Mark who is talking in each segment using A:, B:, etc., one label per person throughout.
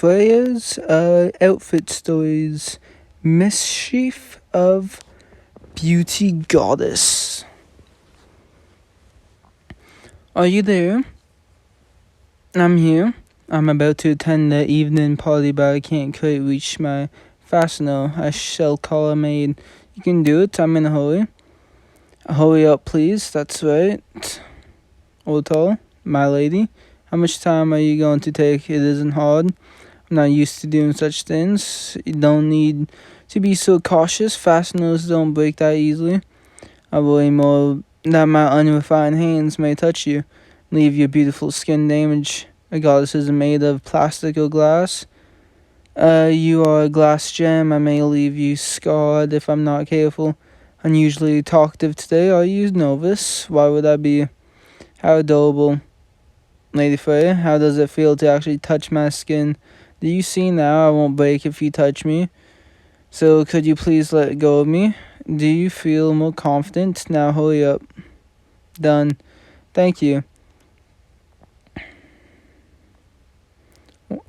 A: Freya's outfit stories. Mischief of Beauty Goddess. Are you there? I'm here. I'm about to attend the evening party, but I can't quite reach my fastener. I shall call a maid. You can do it. I'm in a hurry. Hurry up, please. That's right. Otal, my lady. How much time are you going to take? It isn't hard. I'm not used to doing such things. You don't need to be so cautious. Fasteners don't break that easily. I worry more that my unrefined hands may touch you, leave your beautiful skin damaged. A goddess isn't made of plastic or glass. You are a glass gem. I may leave you scarred if I'm not careful. Unusually talkative today. Are you nervous? Why would I be? How adorable. Lady Freya, how does it feel to actually touch my skin? Do you see now I won't break if you touch me? So could you please let go of me? Do you feel more confident? Now hurry up. Done. Thank you.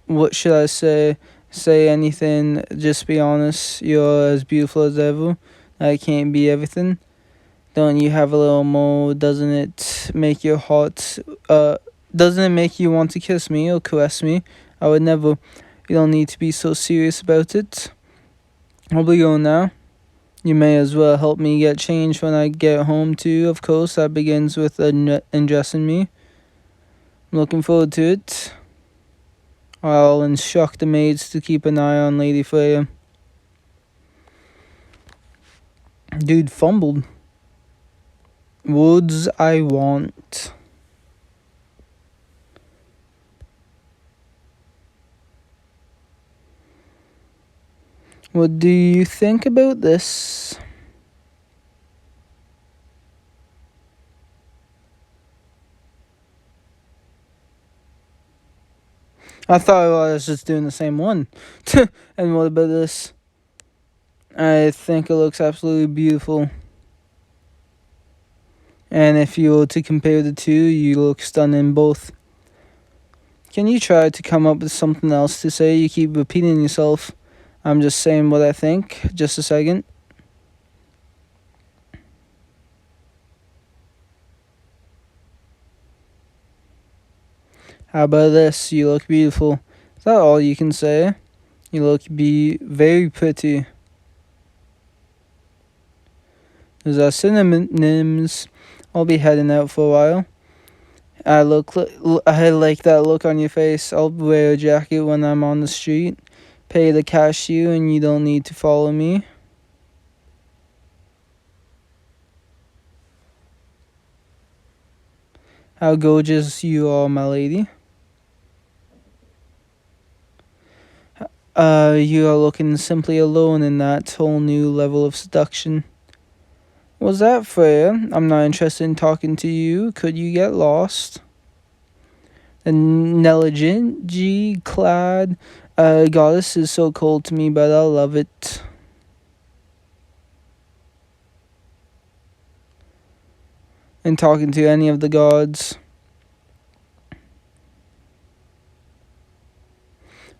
A: What should I say? Say anything. Just be honest. You're as beautiful as ever. I can't be everything. Don't you have a little more? Doesn't it make your heart, doesn't it make you want to kiss me or caress me? I would never. You don't need to be so serious about it. I'll be going now. You may as well help me get changed when I get home too. Of course, that begins with undressing me. I'm looking forward to it. I'll instruct the maids to keep an eye on Lady Freya. Dude fumbled. Words I want. What do you think about this? I thought I was just doing the same one. And what about this? I think it looks absolutely beautiful. And if you were to compare the two, you look stunning both. Can you try to come up with something else to say? You keep repeating yourself. I'm just saying what I think. Just a second. How about this? You look beautiful. Is that all you can say? You look very pretty. Those are synonyms. I'll be heading out for a while. I like that look on your face. I'll wear a jacket when I'm on the street. Pay the cashier and you don't need to follow me. How gorgeous you are, my lady. You are looking simply alone in that whole new level of seduction. Was that Freya? I'm not interested in talking to you. Could you get lost? The negligee clad goddess is so cold to me, but I love it. And talking to any of the gods.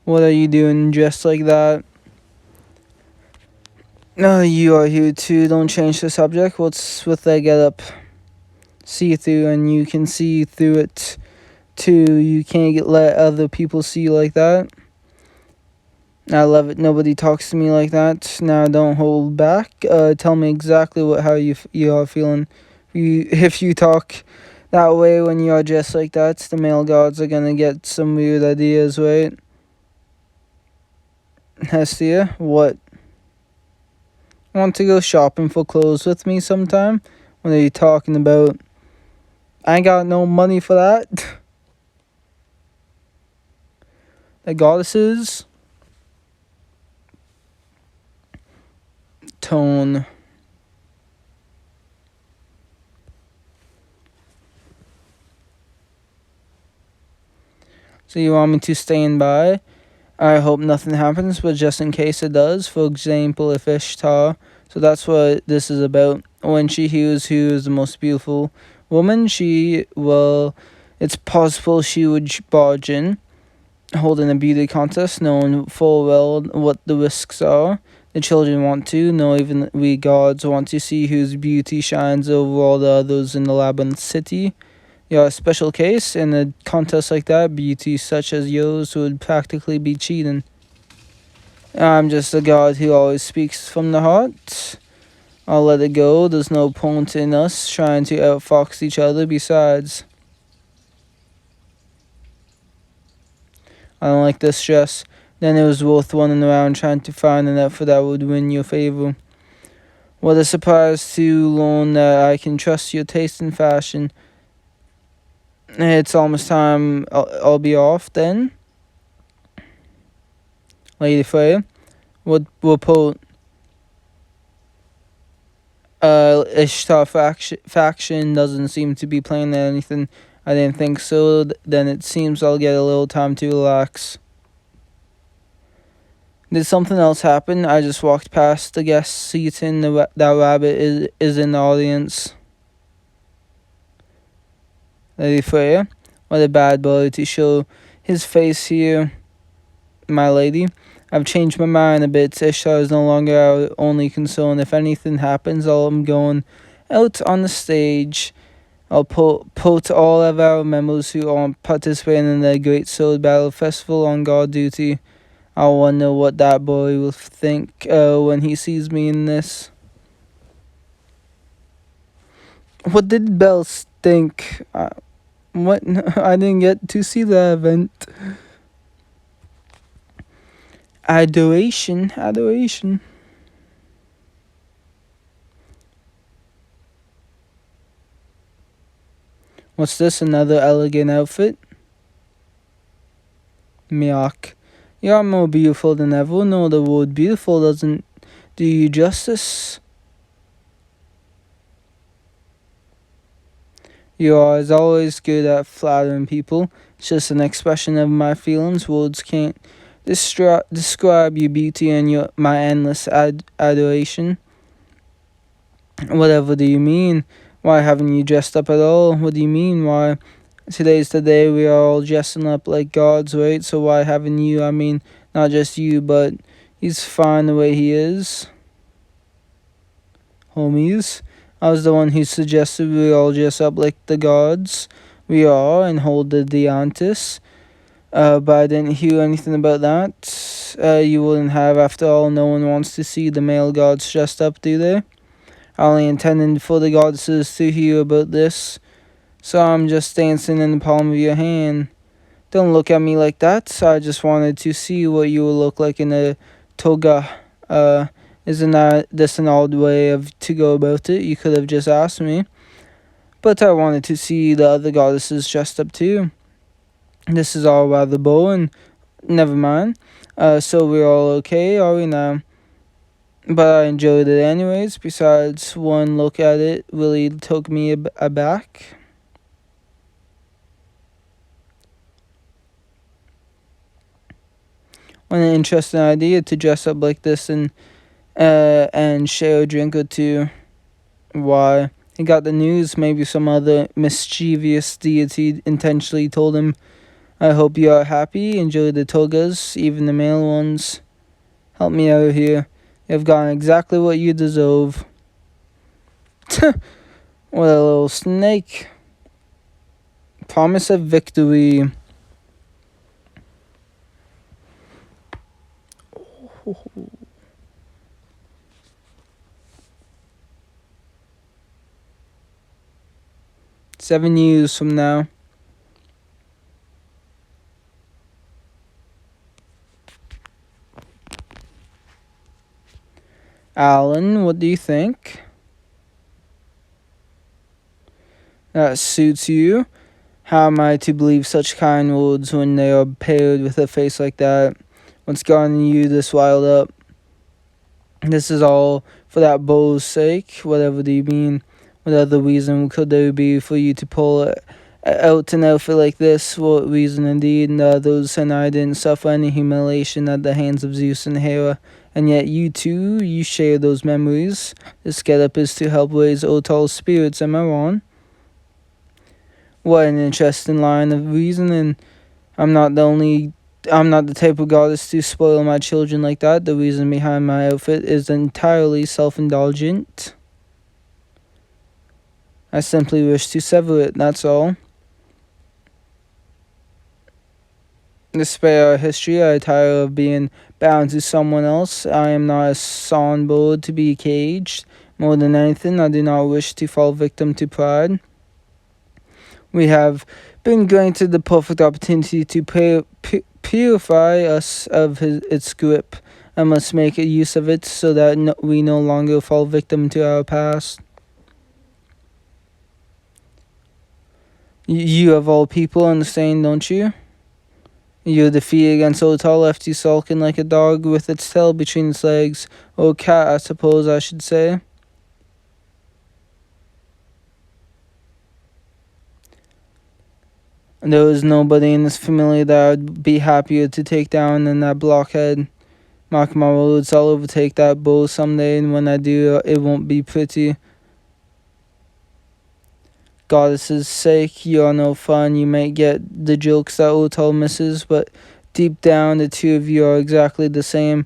A: What are you doing dressed like that? No, you are here too. Don't change the subject. What's with that getup? See through, and you can see through it too. You can't let other people see you like that. I love it. Nobody talks to me like that. Now don't hold back. Tell me exactly how you are feeling. If you talk that way when you are dressed like that, the male gods are gonna get some weird ideas, right? Hestia, what? Want to go shopping for clothes with me sometime? What are you talking about? I ain't got no money for that. The goddesses. Tone. So you want me to stand by? I hope nothing happens, but just in case it does, for example, if Ishtar, so that's what this is about. When she hears who is the most beautiful woman, it's possible she would barge in. holding a beauty contest, knowing full well what the risks are. The children want to, no, even we gods want to see whose beauty shines over all the others in the labyrinth city. You're a special case. In a contest like that, beauty such as yours would practically be cheating. I'm just a god who always speaks from the heart. I'll let it go. There's no point in us trying to outfox each other. Besides, I don't like this dress. Then it was worth running around trying to find an outfit that would win your favor. What a surprise to learn that I can trust your taste in fashion. It's almost time I'll be off then. Lady Freya, what report? Ishtar faction doesn't seem to be planning anything. I didn't think so. Then it seems I'll get a little time to relax. Did something else happen? I just walked past the guest seat and that rabbit is in the audience. Lady Freya, what a bad boy to show his face here, my lady. I've changed my mind a bit. Ishtar is no longer our only concern. If anything happens, I'm going out on the stage. I'll put all of our members who aren't participating in the Great Sword Battle Festival on guard duty. I wonder what that boy will think when he sees me in this. What did Belle think? What? I didn't get to see the event. Adoration. What's this? Another elegant outfit? Miak. You're more beautiful than ever. No, the word beautiful doesn't do you justice. You are, as always, good at flattering people. It's just an expression of my feelings. Words can't describe your beauty and my endless adoration. Whatever do you mean? Why haven't you dressed up at all? What do you mean? Why? Today's the day we are all dressing up like gods, right? So why haven't you? I mean, not just you, but he's fine the way he is. Homies, I was the one who suggested we all dress up like the gods we are and hold the Diantis. But I didn't hear anything about that. You wouldn't have, after all. No one wants to see the male gods dressed up, do they? I only intended for the goddesses to hear about this. So I'm just dancing in the palm of your hand. Don't look at me like that. I just wanted to see what you would look like in a toga. Isn't this an odd way to go about it? You could have just asked me. But I wanted to see the other goddesses dressed up too. This is all rather boring. Never mind. So we're all okay, are we now? But I enjoyed it anyways. Besides, one look at it really took me aback. What an interesting idea to dress up like this and share a drink or two. Why? He got the news. Maybe some other mischievous deity intentionally told him. I hope you are happy. Enjoy the togas, even the male ones. Help me out here. You've gotten exactly what you deserve. What a little snake. Promise of victory. Seven years from now. Alan, what do you think? That suits you? How am I to believe such kind words when they are paired with a face like that? What's gotten you this wild up? This is all for that bow's sake? Whatever do you mean? What other reason could there be for you to pull out an outfit like this? What reason indeed? Those and I didn't suffer any humiliation at the hands of Zeus and Hera. And yet you too, you share those memories. This get-up is to help raise Otal's spirits, am I wrong? What an interesting line of reasoning. I'm not the only I'm not the type of goddess to spoil my children like that. The reason behind my outfit is entirely self-indulgent. I simply wish to sever it, that's all. Despite our history, I tire of being bound to someone else. I am not a songbird to be caged. More than anything, I do not wish to fall victim to pride. We have been granted the perfect opportunity to purify us of its grip. I must make use of it so that we no longer fall victim to our past. You of all people understand, don't you? Your defeat against Otal left you sulking like a dog with its tail between its legs. Or a cat, I suppose I should say. And there was nobody in this family that I'd be happier to take down than that blockhead. Mark my words, I'll overtake that bull someday, and when I do, it won't be pretty. Goddess's sake, you're no fun. You may get the jokes that Otal misses, but deep down, the two of you are exactly the same.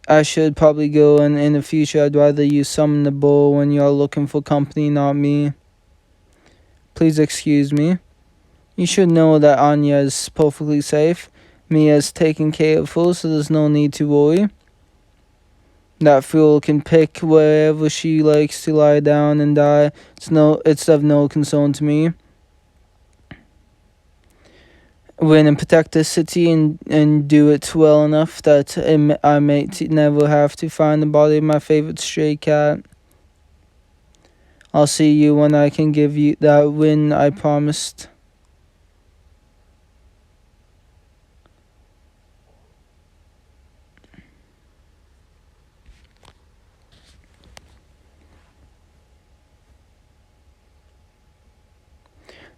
A: I should probably go, and in the future, I'd rather you summon the bull when you're looking for company, not me. Please excuse me. You should know that Anya is perfectly safe. Mia's taken care of her, so there's no need to worry. That fool can pick wherever she likes to lie down and die. It's of no concern to me. We're gonna protect this city and do it well enough that I may never have to find the body of my favorite stray cat. I'll see you when I can give you that win I promised.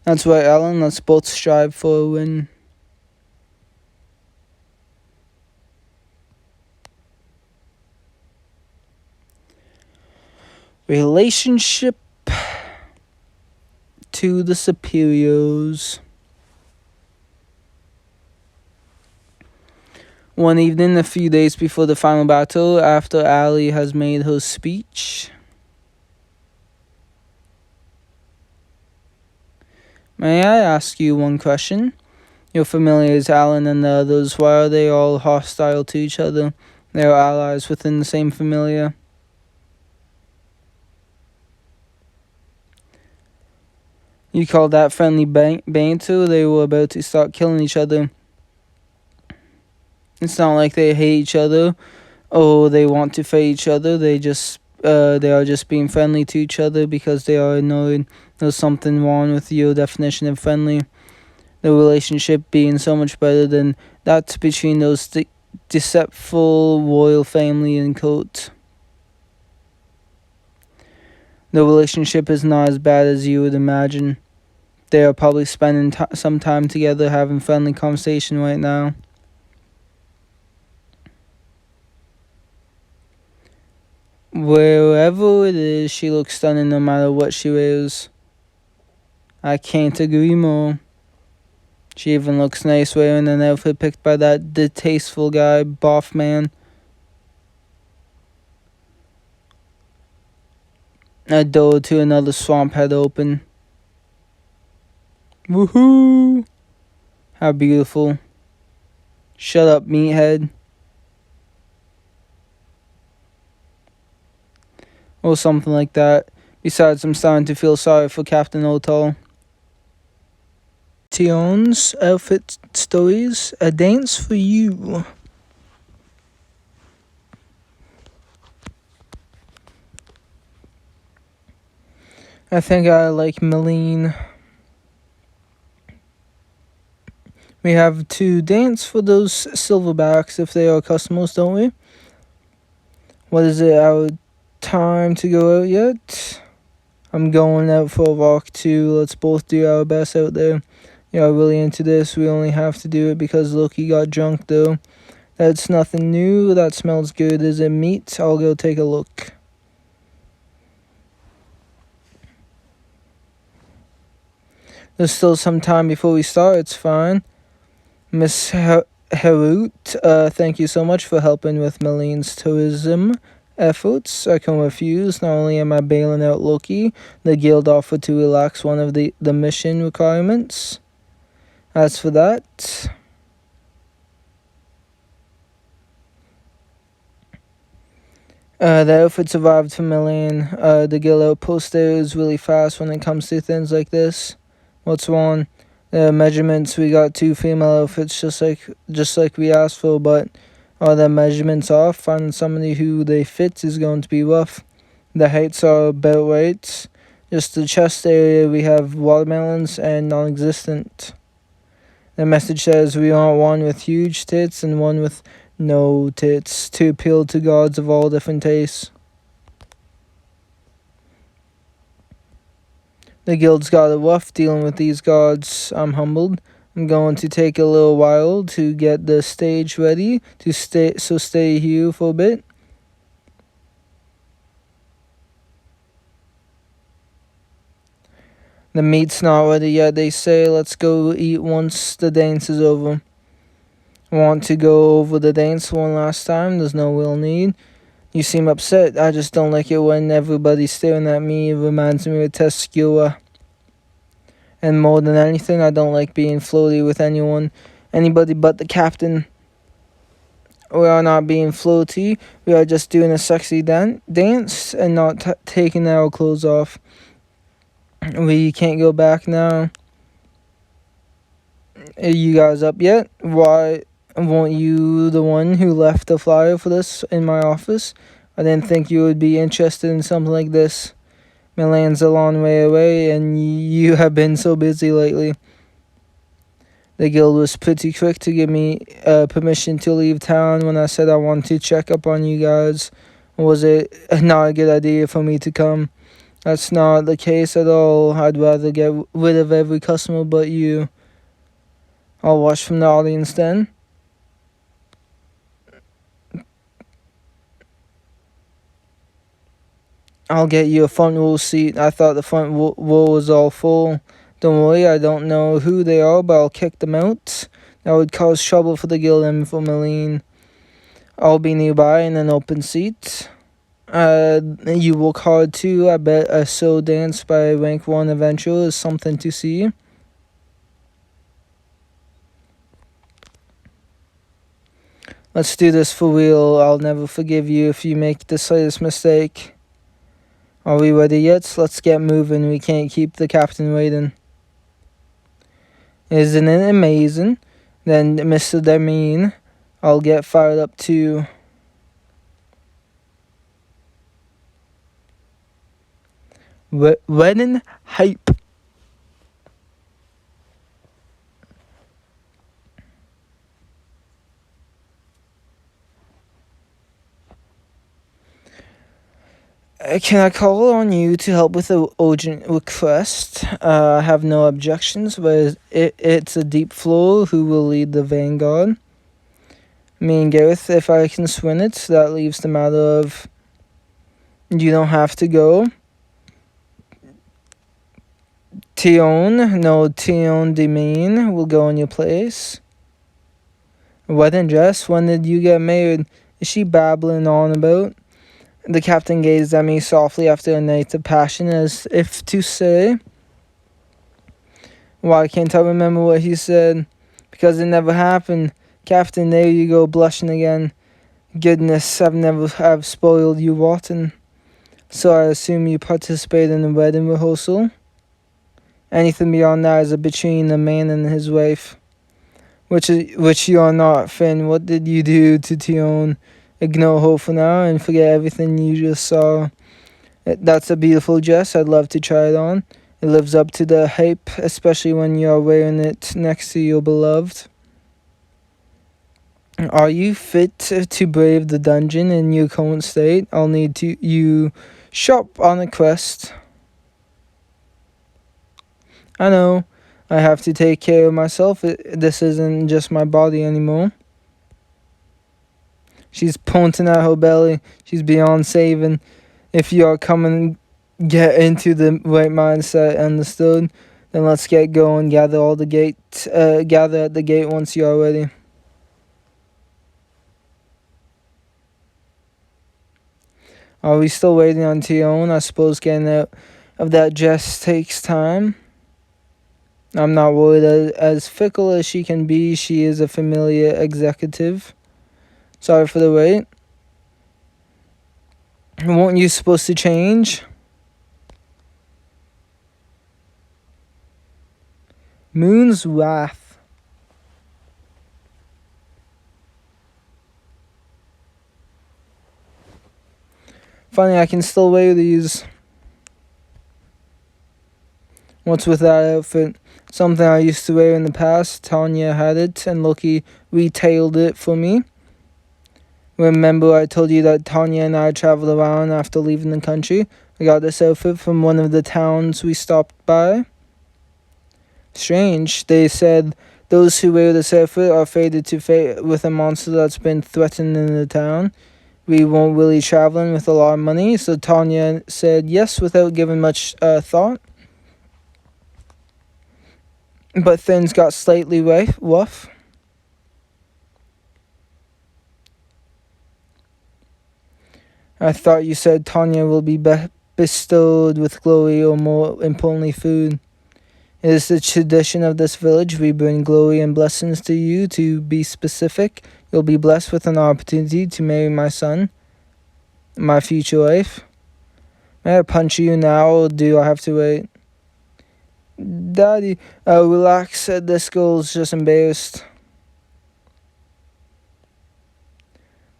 A: That's right, Alan. Let's both strive for a win. Relationship to the superiors. One evening, a few days before the final battle, after Ali has made her speech. May I ask you one question? Your familiars, Alan and the others, why are they all hostile to each other? They are allies within the same familiar. You call that friendly banter? They were about to start killing each other. It's not like they hate each other or they want to fight each other. They are just being friendly to each other because they are annoyed. There's something wrong with your definition of friendly. The relationship being so much better than that between those deceitful royal family and court. The relationship is not as bad as you would imagine. They are probably spending some time together having friendly conversation right now. Wherever it is, she looks stunning no matter what she wears. I can't agree more. She even looks nice wearing an outfit picked by that distasteful guy, Boff Man. A door to another swamp had opened. Woohoo! How beautiful. Shut up, meathead. Or something like that. Besides, I'm starting to feel sorry for Captain Otal. Tione's outfit stories, a dance for you. I think I like Meline. We have to dance for those silverbacks if they are customers, don't we? What is it, our time to go out yet? I'm going out for a walk too. Let's both do our best out there. You're really into this. We only have to do it because Loki got drunk though. That's nothing new. That smells good. Is it meat? I'll go take a look. There's still some time before we start. It's fine. Miss Harut, thank you so much for helping with Malene's tourism efforts. I can refuse. Not only am I bailing out Loki, the guild offered to relax one of the mission requirements. As for that, the outfits arrived from Milan. The guild outpost there is really fast when it comes to things like this. What's wrong? Measurements, we got 2 female outfits just like we asked for, but are the measurements off? Finding somebody who they fit is going to be rough. The heights are about right. Just the chest area, we have watermelons and non-existent. The message says we want one with huge tits and one with no tits to appeal to gods of all different tastes. The guild's got it rough dealing with these gods. I'm humbled. I'm going to take a little while to get the stage ready to stay here for a bit. The meat's not ready yet, they say. Let's go eat once the dance is over. Want to go over the dance one last time? There's no real need. You seem upset. I just don't like it when everybody's staring at me. It reminds me of Tescua. And more than anything, I don't like being floaty with anybody but the captain. We are not being floaty. We are just doing a sexy dance and not taking our clothes off. We can't go back now. Are you guys up yet? Why weren't you the one who left the flyer for this in my office? I didn't think you would be interested in something like this. Milan's a long way away, and you have been so busy lately. The guild was pretty quick to give me permission to leave town when I said I wanted to check up on you guys. Was it not a good idea for me to come? That's not the case at all. I'd rather get rid of every customer but you. I'll watch from the audience then. I'll get you a front row seat. I thought the front row was all full. Don't worry, I don't know who they are, but I'll kick them out. That would cause trouble for the guild and for Malene. I'll be nearby in an open seat. You work hard too. I bet a solo dance by rank 1 adventurer is something to see. Let's do this for real. I'll never forgive you if you make the slightest mistake. Are we ready yet? Let's get moving. We can't keep the captain waiting. Isn't it amazing? Then, Mr. Damien, I'll get fired up too. Wedding hype. Can I call on you to help with an urgent request? I have no objections, but it's a deep floor. Who will lead the vanguard? Me and Gareth, if I can swing it. That leaves the matter of... You don't have to go. Tione, no, Tione Demain will go in your place. Wedding dress, when did you get married? Is she babbling on about? The captain gazed at me softly after a night of passion, as if to say, why can't I remember what he said? Because it never happened. Captain, there you go, blushing again. Goodness, I've spoiled you rotten. So I assume you participated in the wedding rehearsal? Anything beyond that is a between a man and his wife. Which you are not, Finn. What did you do to Tione? Ignore her for now and forget everything you just saw. That's a beautiful dress. I'd love to try it on. It lives up to the hype, especially when you're wearing it next to your beloved. Are you fit to brave the dungeon in your current state? I'll need you sharp on a quest. I know. I have to take care of myself. This isn't just my body anymore. She's pointing at her belly. She's beyond saving. If you are coming, get into the right mindset, understood? Then let's get going. Gather at the gate once you are ready. Are we still waiting on Tione? I suppose getting out of that dress takes time. I'm not worried. As fickle as she can be, she is a familiar executive. Sorry for the wait. Weren't you supposed to change? Moon's Wrath. Funny, I can still wear these. What's with that outfit? Something I used to wear in the past. Tanya had it, and Loki retailed it for me. Remember I told you that Tanya and I traveled around after leaving the country? I got this outfit from one of the towns we stopped by. Strange. They said those who wear this outfit are fated to fate with a monster that's been threatened in the town. We weren't really traveling with a lot of money, so Tanya said yes without giving much thought. But things got slightly rough. I thought you said Tanya will be bestowed with glory, or more importantly, food. It is the tradition of this village. We bring glory and blessings to you. To be specific, you'll be blessed with an opportunity to marry my son, my future wife. May I punch you now, or do I have to wait? Daddy, relax. This girl's just embarrassed.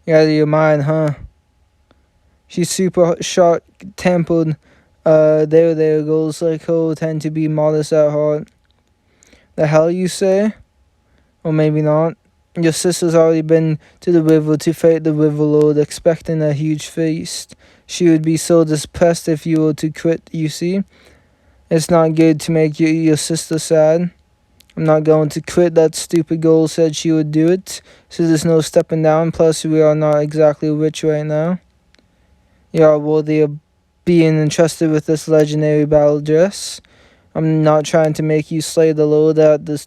A: You're out of your mind, huh? She's super short-tempered. There, girls like her tend to be modest at heart. The hell you say? Or maybe not. Your sister's already been to the river to fight the River Lord, expecting a huge feast. She would be so depressed if you were to quit, you see. It's not good to make your sister sad. I'm not going to quit. That stupid girl said she would do it, so there's no stepping down. Plus, we are not exactly rich right now. You are worthy of being entrusted with this legendary battle dress. I'm not trying to make you slay the Lord. At the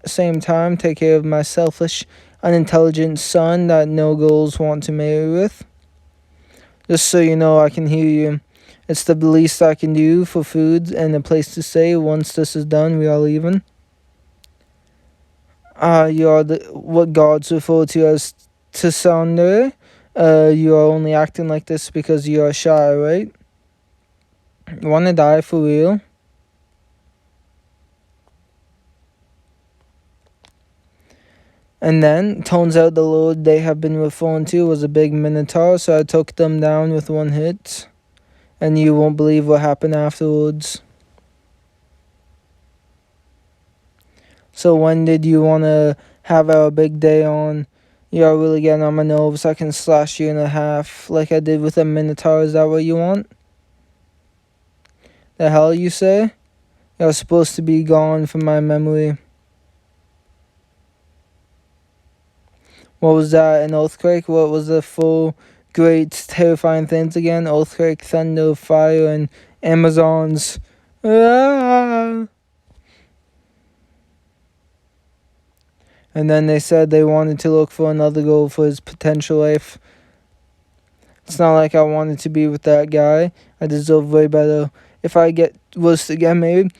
A: same time, take care of my selfish, unintelligent son that no girls want to marry with. Just so you know, I can hear you. It's the least I can do for food and a place to stay. Once this is done, we are leaving. You are what gods refer to as tsundere. You are only acting like this because you are shy, right? Wanna die for real? And then, turns out the lord they have been referring to was a big minotaur, so I took them down with one hit. And you won't believe what happened afterwards. So when did you want to have our big day on? You are really getting on my nerves. I can slash you in half like I did with a minotaur. Is that what you want? The hell you say? You're supposed to be gone from my memory. What was that, an earthquake? What was the four great terrifying things again? Earthquake, thunder, fire, and Amazons. Ah! And then they said they wanted to look for another girl for his potential wife. It's not like I wanted to be with that guy. I deserve way better. If I was to get married,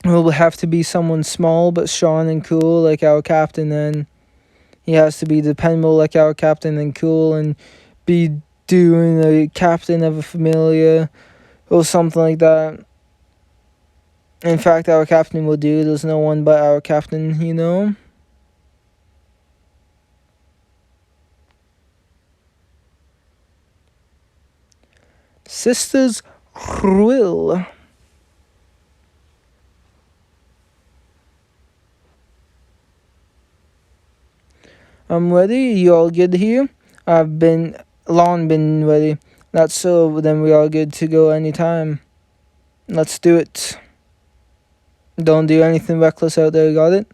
A: it will have to be someone small but strong and cool like our captain, and he has to be dependable like our captain and cool and be doing a captain of a familiar or something like that. In fact, our captain will do. There's no one but our captain, you know? Sisters Krill. I'm ready. You all good here? I've been long been ready. That's so. Then we are good to go anytime. Let's do it. Don't do anything reckless out there. Got it?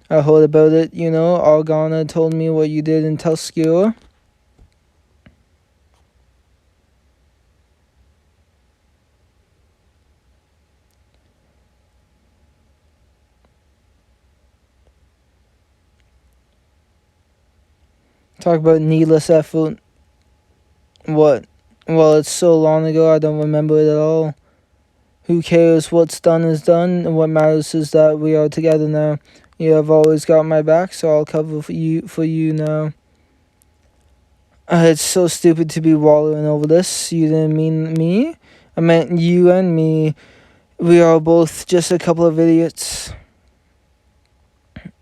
A: I heard about it. You know, Argana told me what you did in Tuscura. Talk about needless effort. What? Well, it's so long ago, I don't remember it at all. Who cares? What's done is done, and what matters is that we are together now. You have always got my back, so I'll cover for you now. It's so stupid to be wallowing over this. You didn't mean me. I meant you and me. We are both just a couple of idiots.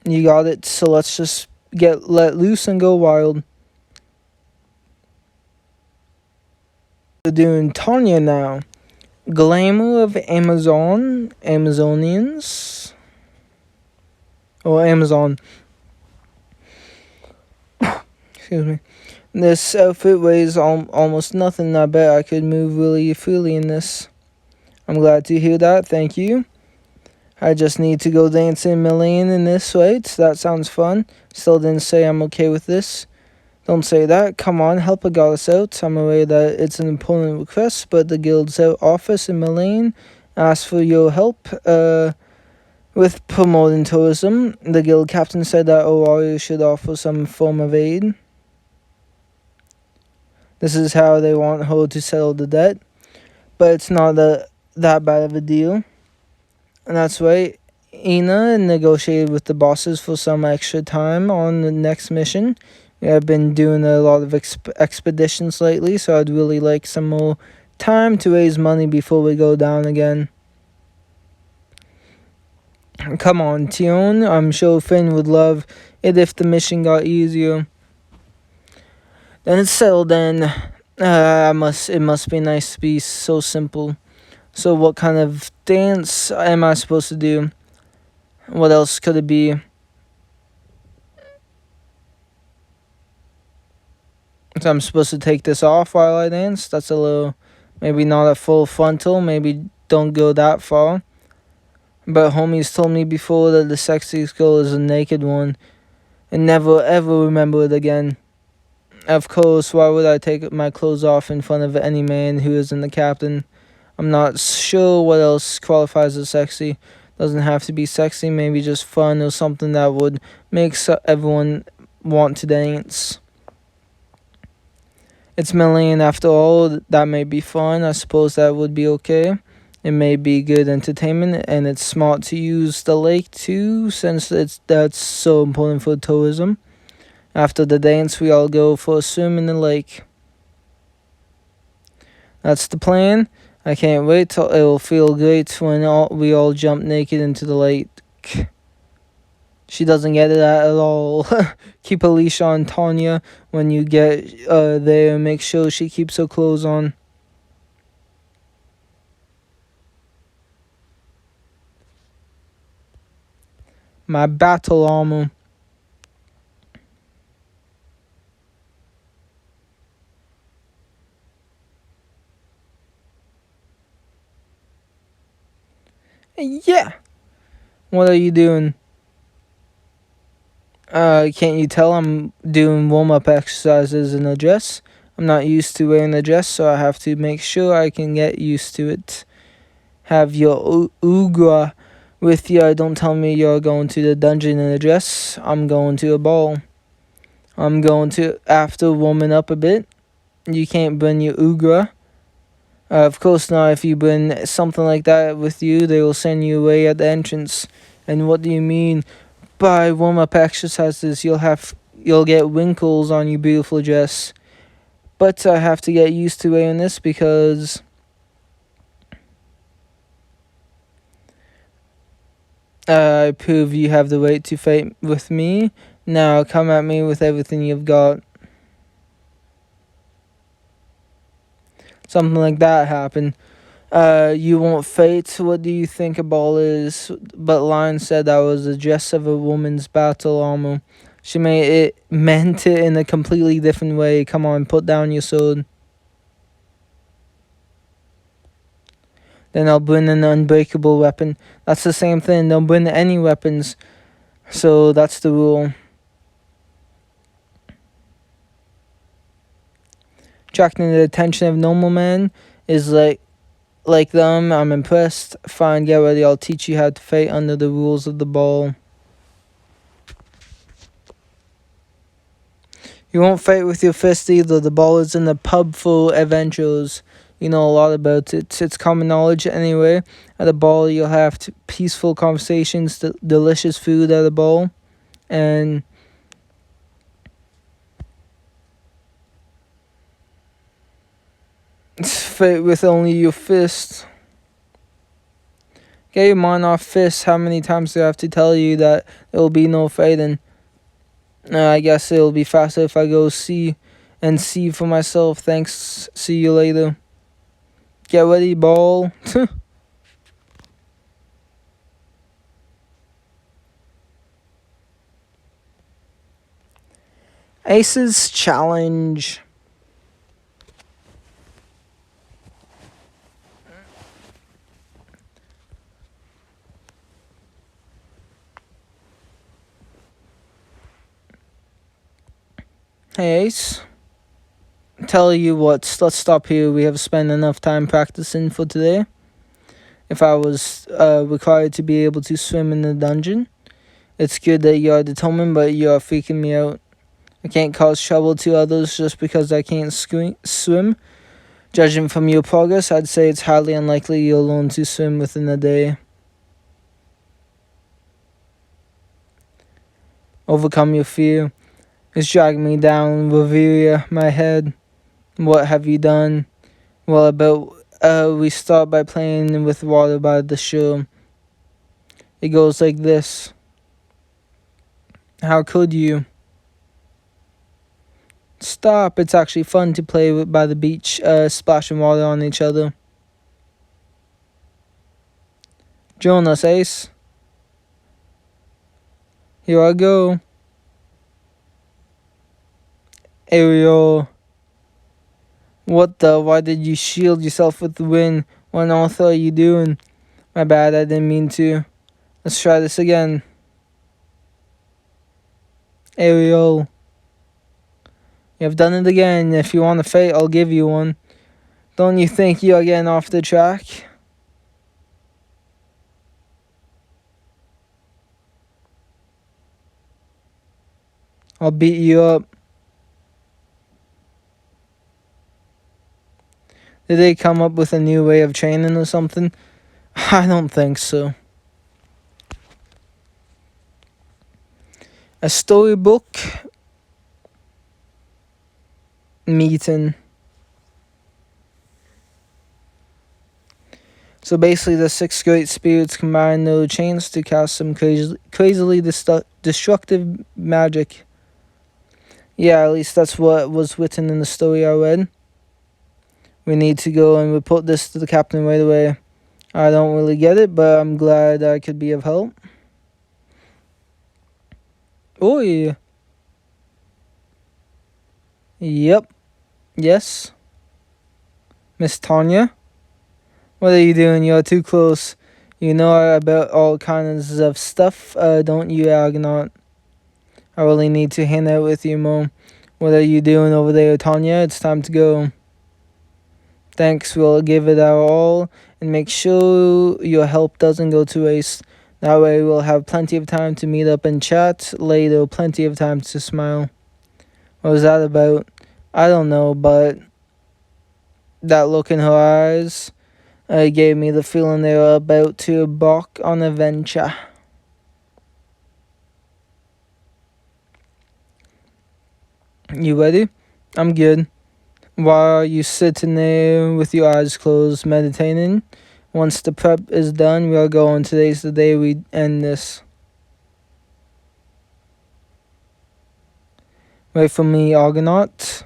A: You got it, so let's just get let loose and go wild. We're doing Tanya now. Glamor of Amazonians. Or Amazon. Excuse me. This outfit weighs almost nothing. I bet I could move really freely in this. I'm glad to hear that. Thank you. I just need to go dancing in Milan in this, right? That sounds fun. Still didn't say I'm okay with this. Don't say that. Come on, help a goddess out. I'm aware that it's an important request, but the guild's office in Milan asked for your help with promoting tourism. The guild captain said that Aurora should offer some form of aid. This is how they want her to settle the debt, but it's not that bad of a deal. And that's right. Ina negotiated with the bosses for some extra time on the next mission. We have been doing a lot of expeditions lately, so I'd really like some more time to raise money before we go down again. Come on, Tione. I'm sure Finn would love it if the mission got easier. Then it's settled then. It must be nice to be so simple. So what kind of dance am I supposed to do? What else could it be? So I'm supposed to take this off while I dance? That's a little, maybe not a full frontal, maybe don't go that far. But homies told me before that the sexiest girl is a naked one. And never ever remember it again. Of course, why would I take my clothes off in front of any man who isn't the captain? I'm not sure what else qualifies as sexy. Doesn't have to be sexy, maybe just fun or something that would make everyone want to dance. It's Milan after all, that may be fun. I suppose that would be okay. It may be good entertainment, and it's smart to use the lake too, since that's so important for tourism. After the dance, we all go for a swim in the lake. That's the plan. I can't wait till it will feel great when we all jump naked into the lake. She doesn't get it at all. Keep a leash on Tanya when you get there and make sure she keeps her clothes on. My battle armor. Yeah. What are you doing? Can't you tell I'm doing warm-up exercises in a dress? I'm not used to wearing a dress, so I have to make sure I can get used to it. Have your Ugra with you. Don't tell me you're going to the dungeon in a dress. I'm going to a ball. I'm going to, after warming up a bit. You can't bring your Ugra. Of course not. If you bring something like that with you, they will send you away at the entrance. And what do you mean? By warm-up exercises, you'll get wrinkles on your beautiful dress. But I have to get used to wearing this because I prove you have the right to fight with me. Now come at me with everything you've got. Something like that happened. You won't fight. What do you think a ball is? But Lion said that was the dress of a woman's battle armor. She meant it in a completely different way. Come on, put down your sword. Then I'll bring an unbreakable weapon. That's the same thing. Don't bring any weapons. So that's the rule. Attracting the attention of normal men is like them. I'm impressed. Fine, get ready. I'll teach you how to fight under the rules of the ball. You won't fight with your fist either. The ball is in a pub full of adventurers. You know a lot about it. It's common knowledge anyway. At a ball, you'll have peaceful conversations, delicious food at a ball, and fight with only your fist. Get your mind off fists. How many times do I have to tell you that there will be no fighting? I guess it'll be faster if I go see for myself. Thanks. See you later. Get ready, ball. Ace's challenge. Hey Ace. Tell you what, let's stop here. We have spent enough time practicing for today. If I was required to be able to swim in the dungeon, it's good that you are determined, but you are freaking me out. I can't cause trouble to others just because I can't swim. Judging from your progress, I'd say it's highly unlikely you'll learn to swim within a day. Overcome your fear. It's dragging me down, Reveria, my head. What have you done? Well, we start by playing with water by the shore. It goes like this. How could you? Stop, it's actually fun to play by the beach, splashing water on each other. Join us, Ace. Here I go. Ariel. What the? Why did you shield yourself with the wind? What on earth are you doing? My bad, I didn't mean to. Let's try this again. Ariel. You've done it again. If you want a fight, I'll give you one. Don't you think you're getting off the track? I'll beat you up. Did they come up with a new way of training or something? I don't think so. A storybook meeting. So basically the 6 great spirits combine their chains to cast some crazily destructive magic. Yeah, at least that's what was written in the story I read. We need to go and report this to the captain right away. I don't really get it, but I'm glad I could be of help. Oi. Yep. Yes. Miss Tanya? What are you doing? You're too close. You know about all kinds of stuff, don't you, Argonaut? I really need to hang out with you, Mom. What are you doing over there, Tanya? It's time to go. Thanks, we'll give it our all and make sure your help doesn't go to waste. That way we'll have plenty of time to meet up and chat later, plenty of time to smile. What was that about? I don't know, but that look in her eyes gave me the feeling they were about to embark on an adventure. You ready? I'm good. Why are you sitting there with your eyes closed, meditating? Once the prep is done, we are going. Today's the day we end this. Wait for me, Argonaut.